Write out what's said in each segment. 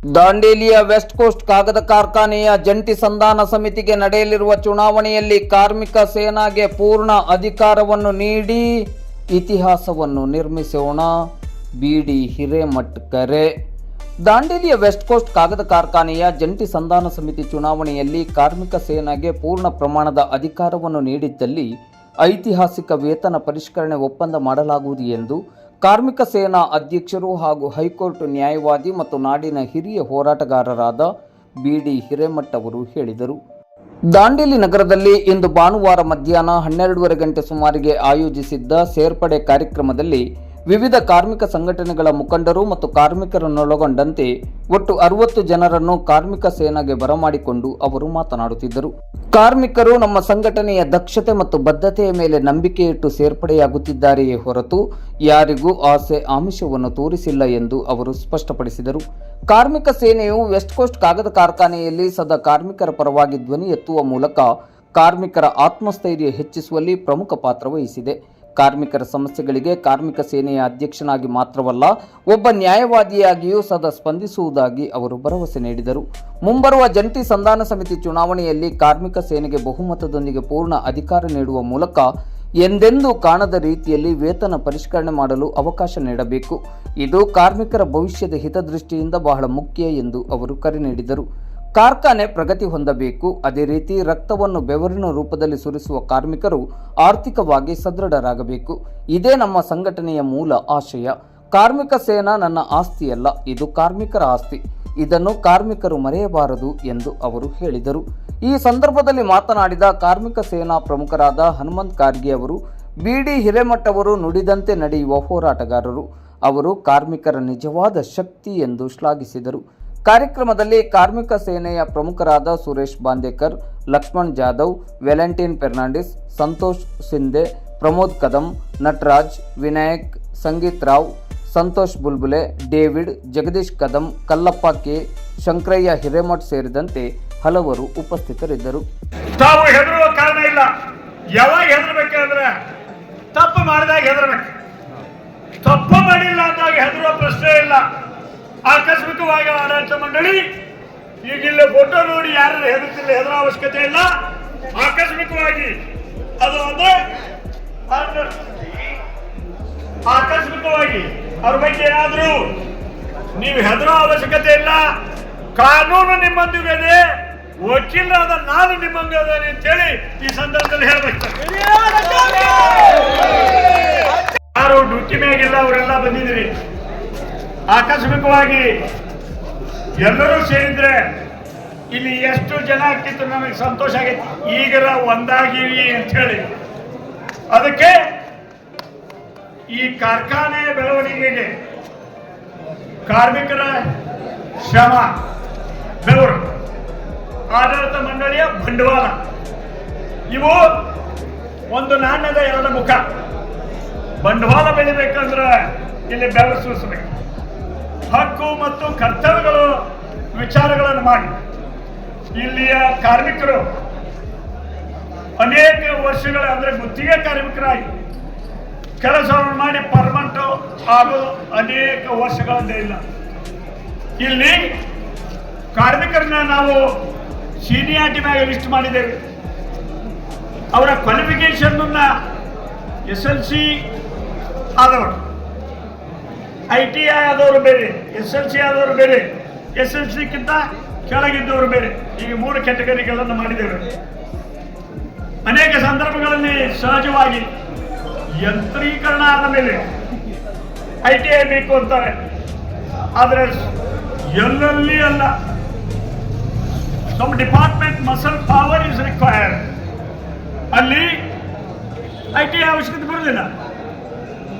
ದಾಂಡೇಲಿಯ West coast ಕಾಗದ ಕಾರ್ಖಾನೆಯ ಜಂಟಿ ಸಂಧಾನ ಸಮಿತಿಗೆ ನಡೆಯಲಿರುವ ಚುನಾವಣೆಯಲ್ಲಿ ಕಾರ್ಮಿಕ ಸೇನಾಗೆ ಪೂರ್ಣ ಅಧಿಕಾರವನ್ನು ನೀಡಿ ಇತಿಹಾಸವನ್ನು ನಿರ್ಮಿಸೋಣ. ಬಿಡಿ ಹಿರೇಮಠ್ ಕರೆ. ದಾಂಡೇಲಿಯ ವೆಸ್ಟ್ ಕೋಸ್ಟ್ ಕಾಗದ ಕಾರ್ಖಾನೆಯ ಜಂಟಿ ಸಂಧಾನ ಸಮಿತಿ ಚುನಾವಣೆಯಲ್ಲಿ ಕಾರ್ಮಿಕ ಸೇನಾಗೆ ಪೂರ್ಣ ಪ್ರಮಾಣದ ಅಧಿಕಾರವನ್ನು ನೀಡಿದ್ದಲ್ಲಿ ಐತಿಹಾಸಿಕ ವೇತನ ಪರಿಷ್ಕರಣೆ ಒಪ್ಪಂದ ಮಾಡಲಾಗುವುದು ಎಂದು ಕಾರ್ಮಿಕ ಸೇನಾ ಅಧ್ಯಕ್ಷರು ಹಾಗೂ ಹೈಕೋರ್ಟ್ ನ್ಯಾಯವಾದಿ ಮತ್ತು ನಾಡಿನ ಹಿರಿಯ ಹೋರಾಟಗಾರರಾದ ಬಿಡಿ ಹಿರೇಮಠ್ ಅವರು ಹೇಳಿದರು. ದಾಂಡೇಲಿ ನಗರದಲ್ಲಿ ಇಂದು ಭಾನುವಾರ ಮಧ್ಯಾಹ್ನ 12:30 ಗಂಟೆ ಸುಮಾರಿಗೆ ಆಯೋಜಿಸಿದ್ದ ಸೇರ್ಪಡೆ ಕಾರ್ಯಕ್ರಮದಲ್ಲಿ ವಿವಿಧ ಕಾರ್ಮಿಕ ಸಂಘಟನೆಗಳ ಮುಖಂಡರು ಮತ್ತು ಕಾರ್ಮಿಕರನ್ನೊಳಗೊಂಡಂತೆ ಒಟ್ಟು 60 ಜನರನ್ನು ಕಾರ್ಮಿಕ ಸೇನೆಗೆ ಬರಮಾಡಿಕೊಂಡು ಅವರು ಮಾತನಾಡುತ್ತಿದ್ದರು. ಕಾರ್ಮಿಕರು ನಮ್ಮ ಸಂಘಟನೆಯ ದಕ್ಷತೆ ಮತ್ತು ಬದ್ಧತೆಯ ಮೇಲೆ ನಂಬಿಕೆ ಇಟ್ಟು ಸೇರ್ಪಡೆಯಾಗುತ್ತಿದ್ದಾರೆಯೇ ಹೊರತು ಯಾರಿಗೂ ಆಸೆ ಆಮಿಷವನ್ನು ತೋರಿಸಿಲ್ಲ ಎಂದು ಅವರು ಸ್ಪಷ್ಟಪಡಿಸಿದರು. ಕಾರ್ಮಿಕ ಸೇನೆಯು ವೆಸ್ಟ್ ಕೋಸ್ಟ್ ಕಾಗದ ಕಾರ್ಖಾನೆಯಲ್ಲಿ ಸದಾ ಕಾರ್ಮಿಕರ ಪರವಾಗಿ ಧ್ವನಿ ಎತ್ತುವ ಮೂಲಕ ಕಾರ್ಮಿಕರ ಆತ್ಮಸ್ಥೈರ್ಯ ಹೆಚ್ಚಿಸುವಲ್ಲಿ ಪ್ರಮುಖ ಪಾತ್ರ ವಹಿಸಿದೆ. ಕಾರ್ಮಿಕರ ಸಮಸ್ಯೆಗಳಿಗೆ ಕಾರ್ಮಿಕ ಸೇನೆಯ ಅಧ್ಯಕ್ಷನಾಗಿ ಮಾತ್ರವಲ್ಲ, ಒಬ್ಬ ನ್ಯಾಯವಾದಿಯಾಗಿಯೂ ಸದಾ ಸ್ಪಂದಿಸುವುದಾಗಿ ಅವರು ಭರವಸೆ ನೀಡಿದರು. ಮುಂಬರುವ ಜಂಟಿ ಸಂಧಾನ ಸಮಿತಿ ಚುನಾವಣೆಯಲ್ಲಿ ಕಾರ್ಮಿಕ ಸೇನೆಗೆ ಬಹುಮತದೊಂದಿಗೆ ಪೂರ್ಣ ಅಧಿಕಾರ ನೀಡುವ ಮೂಲಕ ಎಂದೆಂದೂ ಕಾಣದ ರೀತಿಯಲ್ಲಿ ವೇತನ ಪರಿಷ್ಕರಣೆ ಮಾಡಲು ಅವಕಾಶ ನೀಡಬೇಕು. ಇದು ಕಾರ್ಮಿಕರ ಭವಿಷ್ಯದ ಹಿತದೃಷ್ಟಿಯಿಂದ ಬಹಳ ಮುಖ್ಯ ಎಂದು ಅವರು ಕರೆ ನೀಡಿದರು. ಕಾರ್ಖಾನೆ ಪ್ರಗತಿ ಹೊಂದಬೇಕು. ಅದೇ ರೀತಿ ರಕ್ತವನ್ನು ಬೆವರಿನ ರೂಪದಲ್ಲಿ ಸುರಿಸುವ ಕಾರ್ಮಿಕರು ಆರ್ಥಿಕವಾಗಿ ಸದೃಢರಾಗಬೇಕು. ಇದೇ ನಮ್ಮ ಸಂಘಟನೆಯ ಮೂಲ ಆಶಯ. ಕಾರ್ಮಿಕ ಸೇನಾ ನನ್ನ ಆಸ್ತಿಯಲ್ಲ, ಇದು ಕಾರ್ಮಿಕರ ಆಸ್ತಿ. ಇದನ್ನು ಕಾರ್ಮಿಕರು ಮರೆಯಬಾರದು ಎಂದು ಅವರು ಹೇಳಿದರು. ಈ ಸಂದರ್ಭದಲ್ಲಿ ಮಾತನಾಡಿದ ಕಾರ್ಮಿಕ ಸೇನಾ ಪ್ರಮುಖರಾದ ಹನುಮಂತ್ ಕಾರ್ಗೆ ಅವರು, ಬಿಡಿ ಹಿರೇಮಠ್ ಅವರು ನುಡಿದಂತೆ ನಡೆಯುವ ಹೋರಾಟಗಾರರು. ಅವರು ಕಾರ್ಮಿಕರ ನಿಜವಾದ ಶಕ್ತಿ ಎಂದು ಶ್ಲಾಘಿಸಿದರು. ಕಾರ್ಯಕ್ರಮದಲ್ಲಿ ಕಾರ್ಮಿಕ ಸೇನೆಯ ಪ್ರಮುಖರಾದ ಸುರೇಶ್ ಬಾಂದೇಕರ್, ಲಕ್ಷ್ಮಣ್ ಜಾಧವ್, ವ್ಯಾಲೆಂಟೈನ್ ಫೆರ್ನಾಂಡಿಸ್, ಸಂತೋಷ್ ಸಿಂಧೆ, ಪ್ರಮೋದ್ ಕದಂ, ನಟರಾಜ್, ವಿನಾಯಕ್, ಸಂಗೀತ್ ರಾವ್, ಸಂತೋಷ್ ಬುಲ್ಬುಲೆ, ಡೇವಿಡ್, ಜಗದೀಶ್ ಕದಂ, ಕಲ್ಲಪ್ಪ ಕೆ, ಶಂಕರಯ್ಯ ಹಿರೇಮಠ್ ಸೇರಿದಂತೆ ಹಲವರು ಉಪಸ್ಥಿತರಿದ್ದರು. ತಾವು ಹೆದರುವ ಕಾರಣ ಇಲ್ಲ. ಯಾವಾಗ ಹೆದರ್ಬೇಕಂದ್ರೆ ತಪ್ಪು ಮಾಡಿದಾಗ ಹೆದರ್ಬೇಕು. ತಪ್ಪು ಮಾಡಿಲ್ಲ ಅಂದಾಗ ಹೆದರುವ ಪ್ರಶ್ನೆ ಇಲ್ಲ. ಆಕಸ್ಮಿಕವಾಗಿ ಆಡಳಿತ ಮಂಡಳಿ ಈಗಿಲ್ಲ ಫೋಟೋ ನೋಡಿ ಯಾರು ಹೆದರ್ತಿಲ್ಲ, ಹೆದರ ಅವಶ್ಯಕತೆ ಇಲ್ಲ. ಆಕಸ್ಮಿಕವಾಗಿ ಅದು ಅಂದ್ರೆ ಆಕಸ್ಮಿಕವಾಗಿ ಅವ್ರ ಬಗ್ಗೆ ಏನಾದ್ರು ನೀವು ಹೆದರೋ ಅವಶ್ಯಕತೆ ಇಲ್ಲ. ಕಾನೂನು ನಿಮ್ಮೊಂದಿಗೆ ಇದೆ, ವಕೀಲರಾದ ನಾನು ನಿಮ್ಮೊಂದಿಗೆ ಅದೇನೆ ಅಂತೇಳಿ ಈ ಸಂದರ್ಭದಲ್ಲಿ ಹೇಳ್ಬೇಕು. ಯಾರು ಡ್ಯೂಟಿ ಮ್ಯಾಗಿಲ್ಲ ಅವರೆಲ್ಲ ಬಂದಿದ್ದೀರಿ. ಆಕಸ್ಮಿಕವಾಗಿ ಎಲ್ಲರೂ ಸೇರಿದ್ರೆ ಇಲ್ಲಿ ಎಷ್ಟು ಜನ ಆಗ್ತಿತ್ತು ನಮಗೆ ಸಂತೋಷ ಆಗೈತಿ. ಈಗರ ಒಂದಾಗಿರಿ ಅಂತ ಹೇಳಿ ಅದಕ್ಕೆ ಈ ಕಾರ್ಖಾನೆ ಬೆಳವಣಿಗೆಗೆ ಕಾರ್ಮಿಕರ ಶ್ರಮ, ಬೆವರು, ಆಡಳಿತ ಮಂಡಳಿಯ ಬಂಡವಾಳ ಇವು ಒಂದು ನಾಣ್ಯದ ಎರಡು ಮುಖ. ಬಂಡವಾಳ ಬೆಳಿಬೇಕಂದ್ರೆ ಇಲ್ಲಿ ಬೆವರು ಸೂಸಬೇಕು. ಹಕ್ಕು ಮತ್ತು ಕರ್ತವ್ಯಗಳು ವಿಚಾರಗಳನ್ನು ಮಾಡಿ ಇಲ್ಲಿಯ ಕಾರ್ಮಿಕರು ಅನೇಕ ವರ್ಷಗಳ ಅಂದರೆ ಗುತ್ತಿಗೆ ಕಾರ್ಮಿಕರಾಗಿ ಕೆಲಸವನ್ನು ಮಾಡಿ ಪರ್ಮನೆಂಟ್ ಆಗೋದು ಅನೇಕ ವರ್ಷಗಳಿಂದ ಇಲ್ಲ. ಇಲ್ಲಿ ಕಾರ್ಮಿಕರನ್ನ ನಾವು ಸೀನಿಯಾರಿಟಿ ಮ್ಯಾಗ ಲಿಸ್ಟ್ ಮಾಡಿದ್ದೇವೆ. ಅವರ ಕ್ವಾಲಿಫಿಕೇಶನ್ SLC ಆದವರು, ITI ಆದವರು ಬೇರೆ, SLC ಆದವರು ಬೇರೆ, SLCಕ್ಕಿಂತ ಕೆಳಗಿದ್ದವರು ಬೇರೆ. ಈಗ 3 ಕ್ಯಾಟಗರಿಗಳನ್ನು ಮಾಡಿದ್ದೇವೆ. ಅನೇಕ ಸಂದರ್ಭಗಳಲ್ಲಿ ಸಹಜವಾಗಿ ಯಂತ್ರೀಕರಣ ಆದ ಮೇಲೆ ITI ಬೇಕು ಅಂತಾರೆ. ಆದರೆ ಎಲ್ಲಲ್ಲಿ ಅಲ್ಲ. Some department muscle power is required. ಅಲ್ಲಿ ITI ಅವಶ್ಯಕತೆ ಬರುವುದಿಲ್ಲ.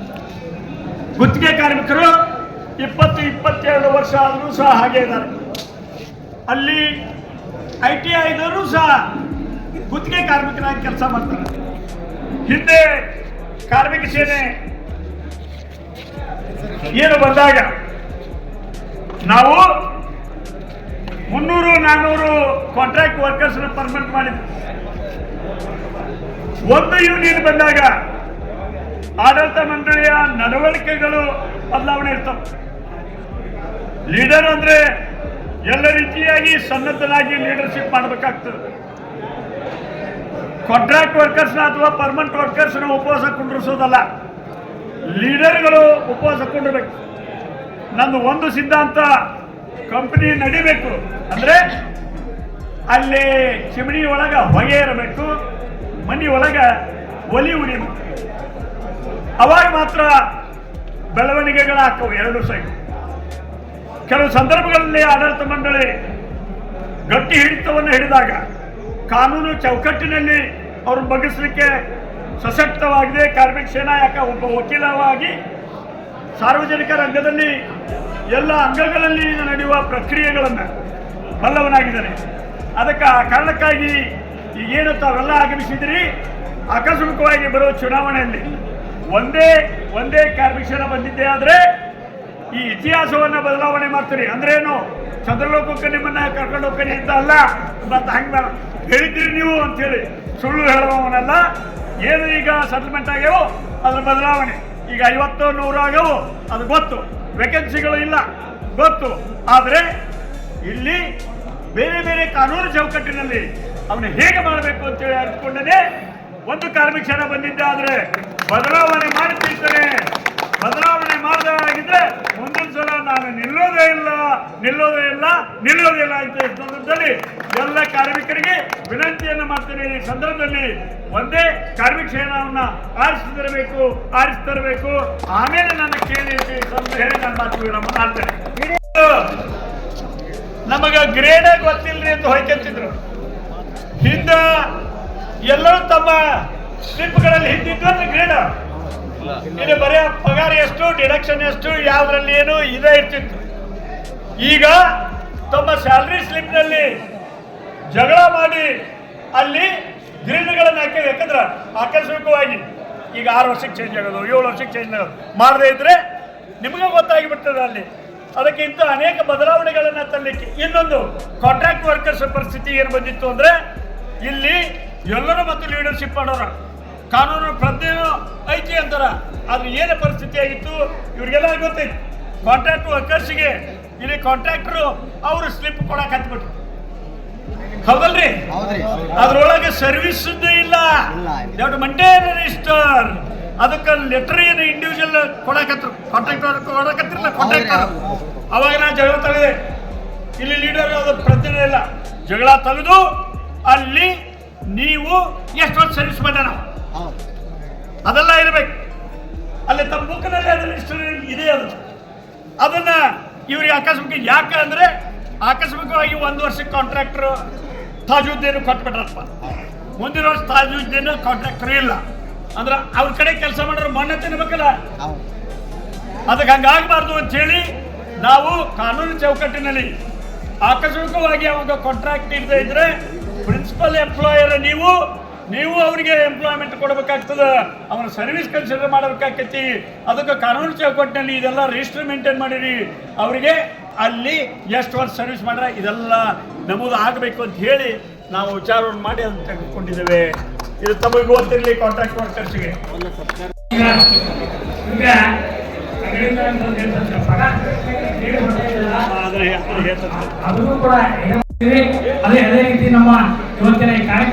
ಗುತ್ತಿಗೆ ಕಾರ್ಮಿಕರು 20-22 ವರ್ಷ ಆದರೂ ಸಹ ಹಾಗೆ ಇದ್ದಾರೆ. ಅಲ್ಲಿ ITI ಇದ್ದವರು ಸಹ ಗುತ್ತಿಗೆ ಕಾರ್ಮಿಕರಾಗಿ ಕೆಲಸ ಮಾಡ್ತಾರೆ. ಹಿಂದೆ ಕಾರ್ಮಿಕ ಸೇನೆ ಏನು ಬಂದಾಗ ನಾವು 300-400 ಕಾಂಟ್ರಾಕ್ಟ್ ವರ್ಕರ್ಸ್ ಪರ್ಮನೆಂಟ್ ಮಾಡಿದ್ವಿ. ಒಂದು ಯೂನಿಯನ್ ಬಂದಾಗ ಆಡಳಿತ ಮಂಡಳಿಯ ನಡವಳಿಕೆಗಳು ಬದಲಾವಣೆ ಇರ್ತವೆ. ಲೀಡರ್ ಅಂದ್ರೆ ಎಲ್ಲ ರೀತಿಯಾಗಿ ಸನ್ನದ್ಧನಾಗಿ ಲೀಡರ್ಶಿಪ್ ಮಾಡಬೇಕಾಗ್ತದೆ. ಕಾಂಟ್ರಾಕ್ಟ್ ವರ್ಕರ್ಸ್ನ ಅಥವಾ ಪರ್ಮನೆಂಟ್ ವರ್ಕರ್ಸ್ನ ಉಪವಾಸ ಕುಂಡ್ರಿಸೋದಲ್ಲ, ಲೀಡರ್ಗಳು ಉಪವಾಸ ಕುಂಡ್ರಬೇಕು. ನಂದು ಒಂದು ಸಿದ್ಧಾಂತ, ಕಂಪನಿ ನಡಿಬೇಕು ಅಂದ್ರೆ ಅಲ್ಲಿ ಚಿಮಣಿ ಒಳಗ ಹೊಗೆ ಇರಬೇಕು, ಮನಿ ಒಳಗ ಒಲಿ ಉರಿಬೇಕು. ಅವಾಗ ಮಾತ್ರ ಬೆಳವಣಿಗೆಗಳಾಗ್ತವೆ ಎರಡು ಸೈಡ್. ಕೆಲವು ಸಂದರ್ಭಗಳಲ್ಲಿ ಆಡಳಿತ ಮಂಡಳಿ ಗಟ್ಟಿ ಹಿಡಿತವನ್ನು ಹಿಡಿದಾಗ ಕಾನೂನು ಚೌಕಟ್ಟಿನಲ್ಲಿ ಅವ್ರನ್ನ ಬಗ್ಗಿಸಲಿಕ್ಕೆ ಸಶಕ್ತವಾಗಿದೆ. ಕಾರ್ಮಿಕ ಸೇನಾ ಒಬ್ಬ ವಕೀಲವಾಗಿ ಸಾರ್ವಜನಿಕ ರಂಗದಲ್ಲಿ ಎಲ್ಲ ಅಂಗಗಳಲ್ಲಿ ನಡೆಯುವ ಪ್ರಕ್ರಿಯೆಗಳನ್ನು ಬಲ್ಲವನಾಗಿದ್ದಾನೆ. ಅದಕ್ಕೆ ಆ ಕಾರಣಕ್ಕಾಗಿ ಈಗೇನು ತಾವೆಲ್ಲ ಆಗಮಿಸಿದ್ರಿ, ಆಕಸ್ಮಿಕವಾಗಿ ಬರುವ ಚುನಾವಣೆಯಲ್ಲಿ ಒಂದೇ ಕಾರ್ಮಿಕ ಸೇನಾ ಬಂದಿದ್ದೆ ಆದರೆ ಈ ಇತಿಹಾಸವನ್ನು ಬದಲಾವಣೆ ಮಾಡ್ತೀರಿ. ಅಂದ್ರೇನು, ಚಂದ್ರಲೋಕಕ್ಕೆ ನಿಮ್ಮನ್ನ ಕರ್ಕೊಂಡು ಹೋಗ್ತೀನಿ ಅಂತ ಅಲ್ಲ, ಮತ್ತು ಹಂಗೆ ಹೇಳಿದ್ರಿ ನೀವು ಅಂತೇಳಿ ಸುಳ್ಳು ಹೇಳುವವನಲ್ಲ. ಏನು ಈಗ ಸೆಟಲ್ಮೆಂಟ್ ಆಗ್ಯಾವೋ ಅದ್ರ ಬದಲಾವಣೆ. ಈಗ 50 100 ಆಗ್ಯಾವೋ ಅದು ಗೊತ್ತು, ವೇಕೆನ್ಸಿಗಳು ಇಲ್ಲ ಗೊತ್ತು. ಆದರೆ ಇಲ್ಲಿ ಬೇರೆ ಬೇರೆ ಕಾನೂನು ಚೌಕಟ್ಟಿನಲ್ಲಿ ಅವನು ಹೇಗೆ ಮಾಡಬೇಕು ಅಂತೇಳಿ ಅರಿತುಕೊಂಡೇ ಒಂದು ಕಾರ್ಮಿಕ ಸೇನಾ ಬಂದಿದ್ದೆ. ಆದರೆ ಬದಲಾವಣೆ ಮಾಡುತ್ತಿರ್ತಾನೆ. ಬದಲಾವಣೆ ಮಾಡದಾಗಿದ್ರೆ ಮುಂದಿನ ಸಲ ನಾನು ನಿಲ್ಲೋದೇ ಇಲ್ಲ ಅಂತ ಸಂದರ್ಭದಲ್ಲಿ ಎಲ್ಲ ಕಾರ್ಮಿಕರಿಗೆ ವಿನಂತಿಯನ್ನು ಮಾಡ್ತೇನೆ. ಈ ಸಂದರ್ಭದಲ್ಲಿ ಒಂದೇ ಕಾರ್ಮಿಕ ಸೇನಾವನ್ನ ಆರಿಸಿ ತರಬೇಕು. ಆಮೇಲೆ ನನ್ನ ಕೇಳಿ ಹೇಳಿ ನಾನು ಮಾತು ವಿರಾಮ ಮಾಡ್ತೇನೆ. ನಮಗ ಗ್ರೇಡ್ ಗೊತ್ತಿಲ್ರಿ ಅಂತ ಹೊಯ್ಕೆಂತಿದ್ರು. ಹಿಂದ ಎಲ್ಲರೂ ತಮ್ಮ ಸ್ಲಿಪ್ಗಳಲ್ಲಿ ಹಿಂದಿದ್ದು ಗ್ರೇಡ್ ಇದು ಬರೀ ಪಗಾರ ಎಷ್ಟು, ಡಿಡಕ್ಷನ್ ಎಷ್ಟು, ಯಾವ್ದ್ರಲ್ಲಿ ಏನು ಇದೇ ಇರ್ತಿತ್ತು. ಈಗ ತಮ್ಮ ಸ್ಯಾಲ್ರಿ ಸ್ಲಿಪ್ನಲ್ಲಿ ಜಗಳ ಮಾಡಿ ಅಲ್ಲಿ ಗ್ರೇಡ್ಗಳನ್ನು ಹಾಕಿ, ಯಾಕಂದ್ರೆ ಆಕಸ್ಮಿಕವಾಗಿ ಈಗ 6 ವರ್ಷಕ್ಕೆ ಚೇಂಜ್ ಆಗೋದು, 7 ವರ್ಷಕ್ಕೆ ಚೇಂಜ್ ಆಗೋದು ಮಾಡದೇ ಇದ್ರೆ ನಿಮಗೆ ಗೊತ್ತಾಗಿಬಿಡ್ತದೆ ಅಲ್ಲಿ. ಅದಕ್ಕಿಂತ ಅನೇಕ ಬದಲಾವಣೆಗಳನ್ನು ತರಲಿಕ್ಕೆ ಇನ್ನೊಂದು ಕಾಂಟ್ರಾಕ್ಟ್ ವರ್ಕರ್ಸ್ ಪರಿಸ್ಥಿತಿ ಏನು ಬಂದಿತ್ತು ಅಂದ್ರೆ, ಇಲ್ಲಿ ಎಲ್ಲರೂ ಮತ್ತು ಲೀಡರ್ಶಿಪ್ ಮಾಡೋರು ಕಾನೂನು ಪ್ರಜ್ಞೆನೂ ಐತಿ ಅಂತಾರ. ಆದ್ರೆ ಏನು ಪರಿಸ್ಥಿತಿ ಆಗಿತ್ತು ಇವ್ರಿಗೆಲ್ಲ ಗೊತ್ತೈತಿ. ಕಾಂಟ್ರಾಕ್ಟ್ ವರ್ಕರ್ಸ್ಗೆ ಇಲ್ಲಿ ಕಾಂಟ್ರಾಕ್ಟರು ಅವರು ಸ್ಲಿಪ್ ಕೊಡಕ್ ಹತ್ಬಿಟ್ರು, ಹೌದಲ್ರಿ? ಅದ್ರೊಳಗೆ ಸರ್ವಿಸ್ ಇಲ್ಲ, ಮಂಟೇನ್ ರಿಜಿಸ್ಟರ್, ಅದಕ್ಕೆ ಲೆಟರ್ ಏನು ಇಂಡಿವಿಜುವಲ್ ಕೊಡಕತ್ರು, ಕಾಂಟ್ರಾಕ್ಟರ್ ಕೊಡಕತ್ತಿರಲ್ಲ ಕಾಂಟ್ರಾಕ್ಟರ್. ಅವಾಗ ನಾ ಜಗಳ ತೆಗೆದೆ. ಇಲ್ಲಿ ಲೀಡರ್ ಅದ್ರ ಪ್ರಜ್ಞೆ ಇಲ್ಲ. ಜಗಳ ತೆಗೆದು ಅಲ್ಲಿ ನೀವು ಎಷ್ಟು ವರ್ಷ ಸರ್ವಿಸ್ ಮಾಡ್ಯಾನ ಅದೆಲ್ಲ ಇರಬೇಕು. ಅಲ್ಲಿ ತಮ್ಮ ಬುಕ್ನಲ್ಲಿ ಅದನ್ನ ಇದೆ. ಅದನ್ನ ಇವ್ರಿಗೆ ಯಾಕಂದ್ರೆ ಆಕಸ್ಮಿಕವಾಗಿ 1 ವರ್ಷಕ್ಕೆ ಕಾಂಟ್ರಾಕ್ಟರ್ ತಾಜುದ್ದೀನ್ ಕೊಟ್ಬಿಟ್ರಪ್ಪ. ಮುಂದಿನ ವರ್ಷ ತಾಜುದ್ದೀನ್ ಕಾಂಟ್ರಾಕ್ಟರ್ ಇಲ್ಲ ಅಂದ್ರೆ ಅವ್ರ ಕಡೆ ಕೆಲಸ ಮಾಡೋರು ಮಣ್ಣು ತಿನ್ಬೇಕಲ್ಲ. ಅದಕ್ಕೆ ಹಂಗಾಗಬಾರ್ದು ಅಂತ ಹೇಳಿ ನಾವು ಕಾನೂನು ಚೌಕಟ್ಟಿನಲ್ಲಿ ಆಕಸ್ಮಿಕವಾಗಿ ಅವಾಗ ಕಾಂಟ್ರಾಕ್ಟ್ ಇರದೇ ಇದ್ರೆ ಪ್ರಿನ್ಸಿಪಲ್ ಎಂಪ್ಲಾಯರ್ ನೀವು ಅವರಿಗೆ ಎಂಪ್ಲಾಯ್ಮೆಂಟ್ ಕೊಡಬೇಕಾಗ್ತದೆ, ಅವನ ಸರ್ವಿಸ್ ಕನ್ಸಿಡರ್ ಮಾಡಬೇಕಾಗ್ತೈತಿ. ಅದಕ್ಕೆ ಕಾನೂನು ಚೌಕಟ್ಟಿನಲ್ಲಿ ಇದೆಲ್ಲ ರಿಜಿಸ್ಟರ್ ಮೇಂಟೈನ್ ಮಾಡಿರಿ. ಅವರಿಗೆ ಅಲ್ಲಿ ಎಷ್ಟು ವರ್ಷ ಸರ್ವಿಸ್ ಮಾಡ್ರೆ ಇದೆಲ್ಲ ನಮೂದು ಆಗಬೇಕು ಅಂತ ಹೇಳಿ ನಾವು ವಿಚಾರವನ್ನು ಮಾಡಿ ಅದನ್ನು ತೆಗೆದುಕೊಂಡಿದ್ದೇವೆ. ಇದು ತಮಗೆ ಗೊತ್ತಿರಲಿ ಕಾಂಟ್ರಾಕ್ಟ್ ವರ್ಕರ್ಸ್ಗೆ. ಅದನ್ನು ಕೂಡ ಅದೇ ರೀತಿ ನಮ್ಮ ಇವತ್ತಿನ ಕಾರ್ಯಕ್ರಮ